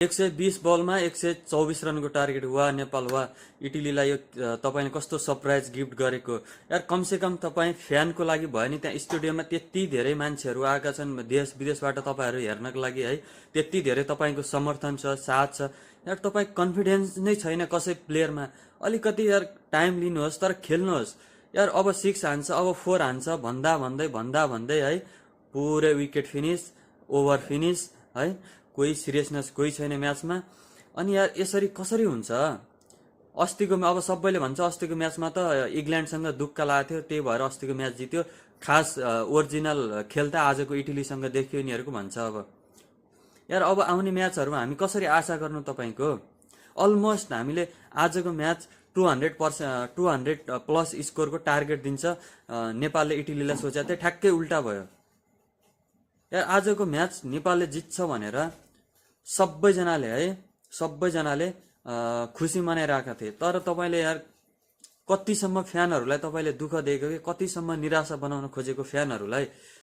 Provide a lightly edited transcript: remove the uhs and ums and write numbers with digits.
120 बलमा 124 रनको टार्गेट। वा नेपाल, वा इटलीलाई यो तपाईँले कस्तो सरप्राइज गिफ्ट गरेको यार। कमसेकम तपाईँ फ्यानको लागि भयो नि, त्यहाँ स्टेडियममा त्यति धेरै मान्छेहरू आएका छन् देश विदेशबाट तपाईँहरू हेर्नको लागि है। त्यति धेरै तपाईँको समर्थन छ, साथ छ यार। तपाईँ कन्फिडेन्स नै छैन कसै प्लेयरमा। अलिकति यार टाइम लिनुहोस् तर खेल्नुहोस् यार। अब 6 हान्छ, अब 4 हान्छ भन्दा भन्दै है पुरै विकेट फिनिस, ओभर फिनिस है। कोही सिरियसनेस कोही छैन म्याचमा। अनि यार यसरी कसरी हुन्छ? अस्तिको अब सबैले भन्छ अस्तिको म्याचमा त इङ्ल्यान्डसँग दुःख लागेको थियो, त्यही भएर अस्तिको म्याच जित्यो। खास ओरिजिनल खेल त आजको इटलीसँग देखियो यिनीहरूको भन्छ। अब यार अब आउने म्याचहरूमा हामी कसरी आशा गर्नु तपाईँको? अलमोस्ट हामीले आजको म्याच 200 प्लस स्कोरको टार्गेट दिन्छ नेपालले इटलीलाई सोचे थियो, ठ्याक्कै उल्टा भयो यार। आजको म्याच नेपालले जित्छ भनेर सबैजनाले खुसी मनाइरहेका थिए। तर तपाईँले यार कतिसम्म फ्यानहरूलाई तपाईँले दुःख दिएको कि कतिसम्म निराशा बनाउन खोजेको फ्यानहरूलाई